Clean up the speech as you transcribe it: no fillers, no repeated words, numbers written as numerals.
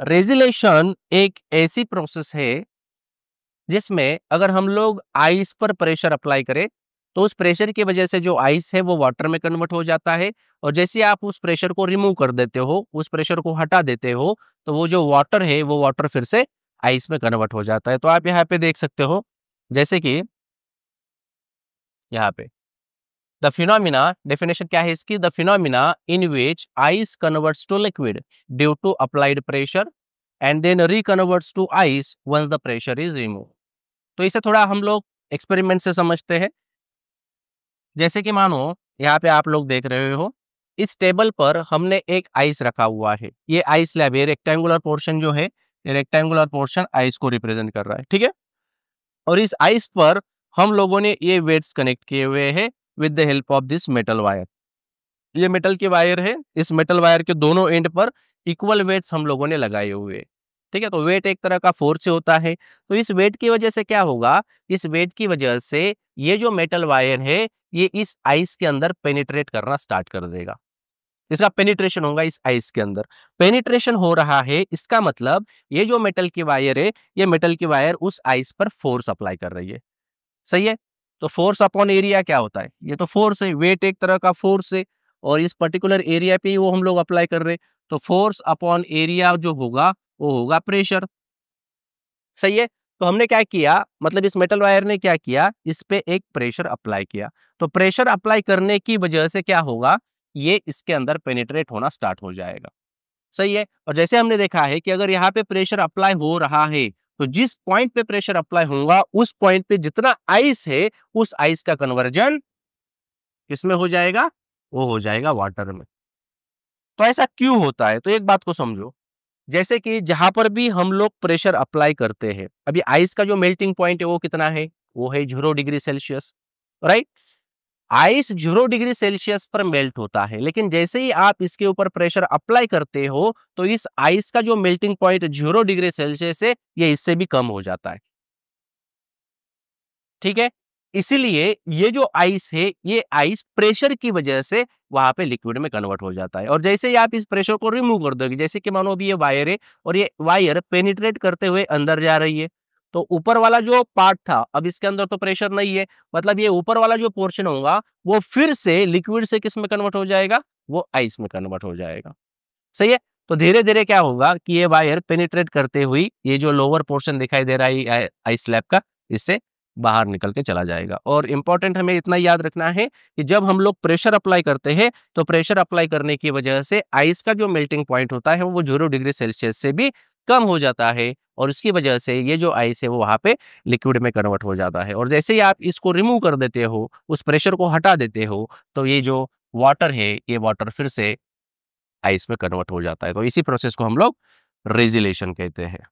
रेजिलेशन एक ऐसी प्रोसेस है जिसमें अगर हम लोग आइस पर प्रेशर अप्लाई करें तो उस प्रेशर की वजह से जो आइस है वो वाटर में कन्वर्ट हो जाता है और जैसे ही आप उस प्रेशर को रिमूव कर देते हो, उस प्रेशर को हटा देते हो, तो वो जो वाटर है वो वाटर फिर से आइस में कन्वर्ट हो जाता है। तो आप यहाँ पे देख सकते हो, जैसे कि यहाँ पे द फिनोमिना डेफिनेशन क्या है इसकी, the phenomena in which ice converts to liquid due to applied pressure and then reconverts to ice once the pressure is remove. तो इसे थोड़ा हम लोग एक्सपेरिमेंट से समझते हैं। जैसे कि मानो यहाँ पे आप लोग देख रहे हो, इस टेबल पर हमने एक आइस रखा हुआ है। ये आइस स्लैब है, रेक्टेंगुलर पोर्शन जो है, ये रेक्टेंगुलर पोर्शन आइस को रिप्रेजेंट कर रहा है, ठीक है। और इस आइस पर हम लोगों ने ये वेट्स कनेक्ट किए हुए हैं with the help of this metal wire. ये मेटल की वायर है, इस मेटल वायर के दोनों एंड पर इक्वल वेट्स हम लोगों ने लगाए हुए हैं, ठीक है। तो वेट एक तरह का फोर्स से होता है। तो इस वेट की वजह से क्या होगा, इस वेट की वजह से ये जो मेटल वायर है ये इस आइस के अंदर पेनिट्रेट करना स्टार्ट कर देगा। इसका पेनिट्रेशन होगा इस आइस के अंदर। पेनिट्रेशन हो रहा है, इसका मतलब ये जो मेटल की वायर है, ये मेटल की वायर उस आइस पर फोर्स अप्लाई कर रही है, सही है। तो फोर्स अपॉन एरिया क्या होता है, ये तो फोर्स है, वेट एक तरह का फोर्स है और इस पर्टिकुलर एरिया पे ही वो हम लोग अप्लाई कर रहे हैं। तो फोर्स अपॉन एरिया जो होगा वो होगा प्रेशर, सही है। तो हमने क्या किया, मतलब इस मेटल वायर ने क्या किया, इस पे एक प्रेशर अप्लाई किया। तो प्रेशर अप्लाई करने की वजह से क्या होगा, ये इसके अंदर पेनिट्रेट होना स्टार्ट हो जाएगा, सही है। और जैसे हमने देखा है कि अगर यहाँ पे प्रेशर अप्लाई हो रहा है तो जिस पॉइंट पे प्रेशर अप्लाई होगा उस पॉइंट पे जितना आइस है उस आइस का कन्वर्जन किसमें हो जाएगा, वो हो जाएगा वाटर में। तो ऐसा क्यों होता है, तो एक बात को समझो। जैसे कि जहां पर भी हम लोग प्रेशर अप्लाई करते हैं, अभी आइस का जो मेल्टिंग पॉइंट है वो कितना है, वो है 0 degree Celsius, right. Ice 0 degree Celsius पर मेल्ट होता है, लेकिन जैसे ही आप इसके ऊपर प्रेशर अप्लाई करते हो तो इस आइस का जो मेल्टिंग पॉइंट 0 डिग्री सेल्सियस है ये इससे भी कम हो जाता है, ठीक है। इसीलिए ये जो आइस है ये आइस प्रेशर की वजह से वहां पे लिक्विड में कन्वर्ट हो जाता है। और जैसे ही आप इस प्रेशर को रिमूव कर दोगे, जैसे कि मानो अभी ये वायर है और ये वायर पेनिट्रेट करते हुए अंदर जा रही है, तो ऊपर वाला जो पार्ट था अब इसके अंदर तो प्रेशर नहीं है, मतलब ये ऊपर वाला जो पोर्शन होगा वो फिर से लिक्विड से किस में कन्वर्ट हो जाएगा, वो आइस में कन्वर्ट हो जाएगा, सही है। तो धीरे धीरे क्या होगा कि ये वायर पेनिट्रेट करते हुई ये जो लोअर पोर्शन दिखाई दे रहा है आइस स्लैब का, इससे बाहर निकल के चला जाएगा। और इंपॉर्टेंट हमें इतना याद रखना है कि जब हम लोग प्रेशर अप्लाई करते हैं तो प्रेशर अप्लाई करने की वजह से आइस का जो मेल्टिंग पॉइंट होता है वो 0 डिग्री सेल्सियस से भी कम हो जाता है और उसकी वजह से ये जो आइस है वो वहां पे लिक्विड में कन्वर्ट हो जाता है। और जैसे ही आप इसको रिमूव कर देते हो, उस प्रेशर को हटा देते हो, तो ये जो वाटर है ये वाटर फिर से आइस में कन्वर्ट हो जाता है। तो इसी प्रोसेस को हम लोग रेजिलेशन कहते हैं।